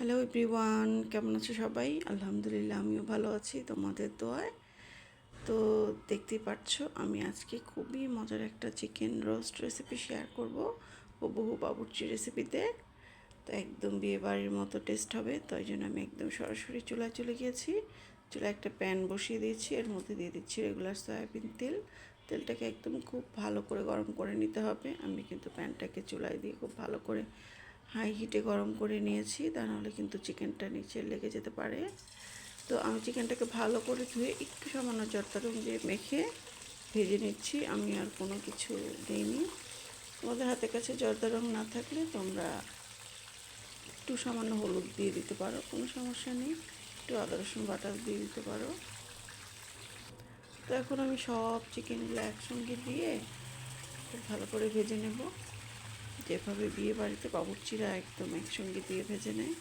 Hello everyone, কেমন আছো সবাই? আলহামদুলিল্লাহ, আমিও ভালো আছি তোমাদের দোয়ায়। তো দেখতেই পাচ্ছ, আমি আজকে খুবই মজার একটা চিকেন রোস্ট রেসিপি শেয়ার করব হুবহু বাবুর্চি রেসিপিতে। তো একদম বিয়ে বাড়ির মতো টেস্ট হবে, তাই জন্য আমি একদম সরাসরি চুলায় চলে গিয়েছি। চুলায় একটা প্যান বসিয়ে দিয়েছি, এর মধ্যে দিয়ে দিচ্ছি রেগুলার সয়াবিন তেল। তেলটাকে একদম খুব ভালো করে গরম করে নিতে হবে। আমি কিন্তু প্যানটাকে চুলায় দিয়ে খুব ভালো করে হাই হিটে গরম করে নিয়েছি, তা নাহলে কিন্তু চিকেনটা নিচে লেগে যেতে পারে। তো আমি চিকেনটাকে ভালো করে ধুয়ে একটু সামান্য জর্দারুম দিয়ে মেখে ভেজে নিচ্ছি। আমি আর কোনো কিছু দিইনি। তোমাদের হাতের কাছে জর্দারুম না থাকলে তোমরা একটু সামান্য হলুদ দিয়ে দিতে পারো, কোনো সমস্যা নেই। একটু আদা রসুন বাটা দিয়ে দিতে পারো। তো এখন আমি সব চিকেনগুলো একসঙ্গে দিয়ে খুব ভালো করে ভেজে নেব, যেভাবে বিয়ে বাড়িতে বাবুর্চিরা একদম একসঙ্গে দিয়ে ভেজে নেয়।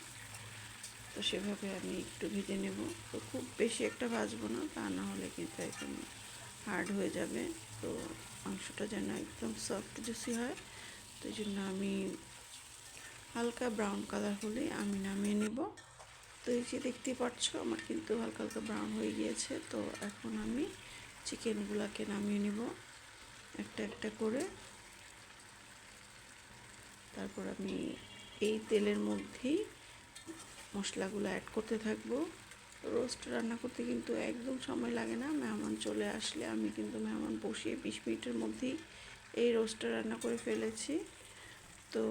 তো সেভাবে আমি একটু ভেজে নেব। তো খুব বেশি একটা ভাজবো না, তা না হলে কিন্তু একদম হার্ড হয়ে যাবে। তো মাংসটা যেন একদম সফট জুসি হয়, তো এই জন্য আমি হালকা ব্রাউন কালার হলে আমি নামিয়ে নেব। তো এই যে দেখতেই পাচ্ছ, আমার কিন্তু হালকা হালকা ব্রাউন হয়ে গিয়েছে। তো এখন আমি চিকেনগুলোকে নামিয়ে নেব একটা একটা করে। তারপর আমি এই তেলের মধ্যেই মশলাগুলো অ্যাড করতে থাকবো। রোস্ট রান্না করতে কিন্তু একদম সময় লাগে না। মেহমান চলে আসলে আমি কিন্তু মেহমান বসিয়ে 20 মিনিটের মধ্যেই এই রোস্টটা রান্না করে ফেলেছি। তো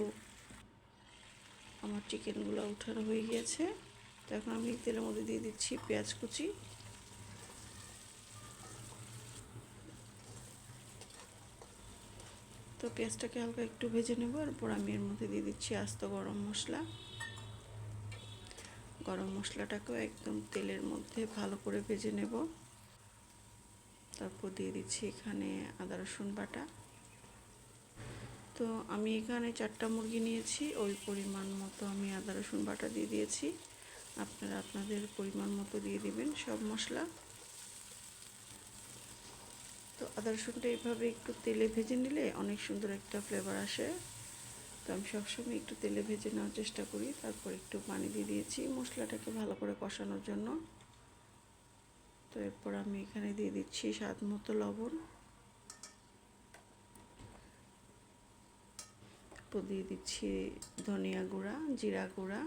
আমার চিকেনগুলো উঠানো হয়ে গিয়েছে। তো এখন আমি তেলের মধ্যে দিয়ে দিচ্ছি পেঁয়াজ কুচি। তো পেঁয়াজটাকে হালকা একটু ভেজে নেব। এরপর আমি এর মধ্যে দিয়ে দিচ্ছি আস্ত গরম মশলা। গরম মশলাটাকেও একদম তেলের মধ্যে ভালো করে ভেজে নেব। তারপর দিয়ে দিচ্ছি এখানে আদা রসুন বাটা। তো আমি এখানে 4টা মুরগি নিয়েছি, ওই পরিমাণ মতো আমি আদা রসুন বাটা দিয়ে দিয়েছি। আপনারা আপনাদের পরিমাণ মতো দিয়ে দিবেন সব মশলা। তো আদা রসুনটা এইভাবে একটু তেলে ভেজে নিলে অনেক সুন্দর একটা ফ্লেভার আসে। তো আমি সবসময় একটু তেলে ভেজে নেওয়ার চেষ্টা করি। তারপর একটু পানি দিয়ে দিয়েছি মশলাটাকে ভালো করে কষানোর জন্য। তো এরপর আমি এখানে দিয়ে দিচ্ছি স্বাদ মতো লবণ। তারপর দিয়ে দিচ্ছি ধনিয়া গুঁড়া, জিরা গুঁড়া।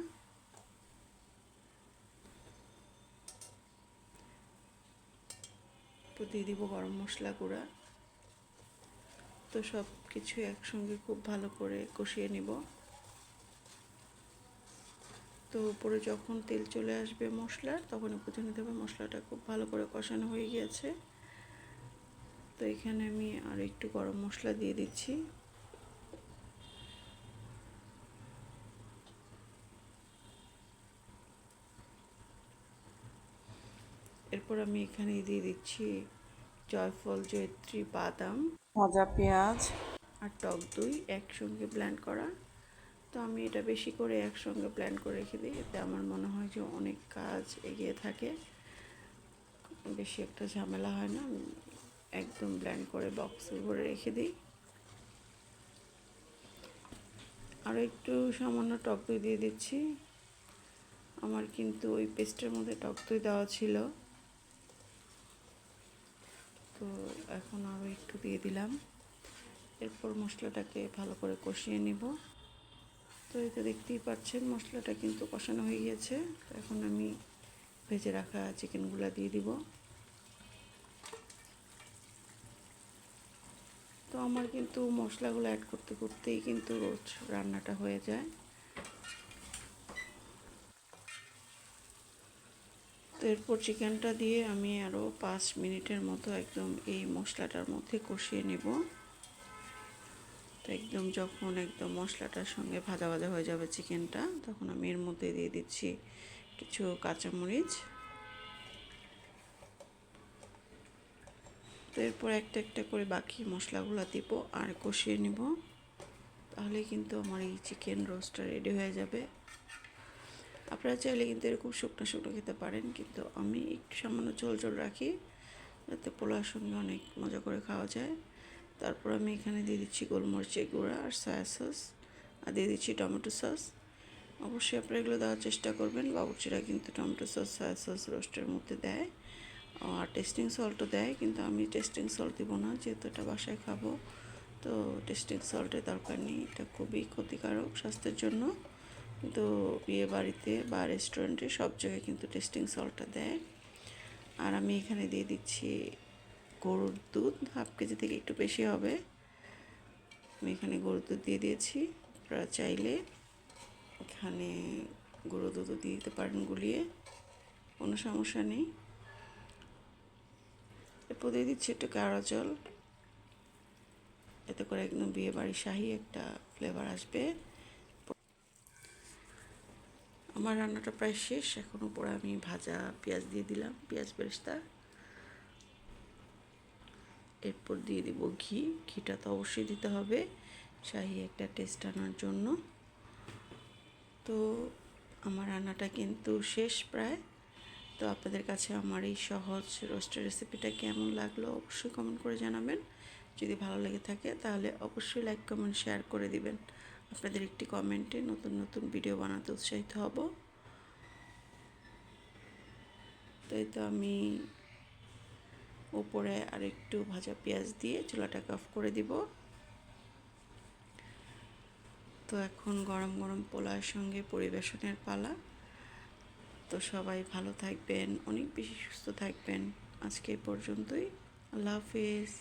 তো দিয়ে দিব গরম মশলা গুঁড়া। তো সব কিছু একসঙ্গে খুব ভালো করে কষিয়ে নিব। তো উপরে যখন তেল চলে আসবে মশলার, তখন বুঝে নিতে হবে মশলাটা খুব ভালো করে কষানো হয়ে গিয়েছে। তো এখানে আমি আর একটু গরম মশলা দিয়ে দিচ্ছি। এরপর আমি এখানে দিয়ে দিচ্ছি জয়ফল, জয়িত্রী, বাদাম, ভাজা পেঁয়াজ আর টক দই একসঙ্গে ব্লেন্ড করা। তো আমি এটা বেশি করে একসঙ্গে ব্লেন্ড করে রেখে দিই, এতে আমার মনে হয় যে অনেক কাজ এগিয়ে থাকে, বেশি একটা ঝামেলা হয় না। একদম ব্লেন্ড করে বক্সে ভরে রেখে দিই। আরও একটু সামান্য টক দই দিয়ে দিচ্ছি। আমার কিন্তু ওই পেস্টের মধ্যে টক দই দেওয়া ছিল, তো এখন আরও একটু দিয়ে দিলাম। এরপর মশলাটাকে ভালো করে কষিয়ে নিব। তো এই তো দেখতেই পাচ্ছেন মশলাটা কিন্তু কষানো হয়ে গিয়েছে। তো এখন আমি ভেজে রাখা চিকেনগুলো দিয়ে দিব। তো আমার কিন্তু মশলাগুলো অ্যাড করতে করতেই কিন্তু রোজ রান্নাটা হয়ে যায়। তো এরপর চিকেনটা দিয়ে আমি আরও 5 মিনিটের মতো একদম এই মশলাটার মধ্যে কষিয়ে নেব। তো একদম যখন একদম মশলাটার সঙ্গে ভাজা ভাজা হয়ে যাবে চিকেনটা, তখন আমি এর মধ্যে দিয়ে দিচ্ছি কিছু কাঁচামরিচ। তো এরপর একটা একটা করে বাকি মশলাগুলো দিব আর কষিয়ে নিব। তাহলে কিন্তু আমার এই চিকেন রোস্টটা রেডি হয়ে যাবে। আপনারা চাইলে কিন্তু এরকম শুকনো শুকনো খেতে পারেন, কিন্তু আমি একটু সামান্য ঝোল ঝোল রাখি, যাতে পোলাওর সঙ্গে অনেক মজা করে খাওয়া যায়। তারপর আমি এখানে দিয়ে দিচ্ছি গোলমরিচের গুঁড়া আর সয়া সস, আর দিয়ে দিচ্ছি টমেটো সস। অবশ্যই আপনারা এগুলো দেওয়ার চেষ্টা করবেন। বাবুর্চিরা কিন্তু টমেটো সস, সয়া সস রোস্টের মধ্যে দেয়, আর টেস্টিং সল্টও দেয়, কিন্তু আমি টেস্টিং সল্ট দিব না, যেহেতু এটা বাসায় খাবো। তো টেস্টিং সল্টের দরকার নেই, এটা খুবই ক্ষতিকারক স্বাস্থ্যের জন্য। কিন্তু বিয়ে বাড়িতে বা রেস্টুরেন্টে সব জায়গায় কিন্তু টেস্টিং সল্টটা দেয়। আর আমি এখানে দিয়ে দিচ্ছি গরুর দুধ, হাফ কেজি থেকে একটু বেশি হবে। আমি এখানে গরুর দুধ দিয়ে দিয়েছি। আপনারা চাইলে এখানে গরুর দুধও দিয়ে দিতে পারেন গুলিয়ে, কোনো সমস্যা নেই। এরপর দিয়ে দিচ্ছি একটু কেওড়া জল, এতে করে একদম বিয়ে বাড়ির শাহী একটা ফ্লেভার আসবে। আমার রান্নাটা প্রায় শেষ, এখন উপরে আমি ভাজা পেঁয়াজ দিয়ে দিলাম, পেঁয়াজ বেরেস্তা। এরপর দিয়ে দিব ঘি, ঘিটা তো অবশ্যই দিতে হবে শাহী একটা টেস্ট আনার জন্য। তো আমার রান্নাটা কিন্তু শেষ প্রায়। তো আপনাদের কাছে আমার এই সহজ রোস্টের রেসিপিটা কেমন লাগলো অবশ্যই কমেন্ট করে জানাবেন। যদি ভালো লেগে থাকে তাহলে অবশ্যই লাইক কমেন্ট শেয়ার করে দিবেন। আপনাদের একটি কমেন্টে নতুন নতুন ভিডিও বানাতে উৎসাহিত হব। তাই তো আমি উপরে আরেকটু ভাজা পেঁয়াজ দিয়ে চুলাটাকে অফ করে দিব। তো এখন গরম গরম পোলাওয়ের সঙ্গে পরিবেশনের পালা। তো সবাই ভালো থাকবেন, অনেক বেশি সুস্থ থাকবেন। আজকে এই পর্যন্তই। আল্লাহ হাফিজ।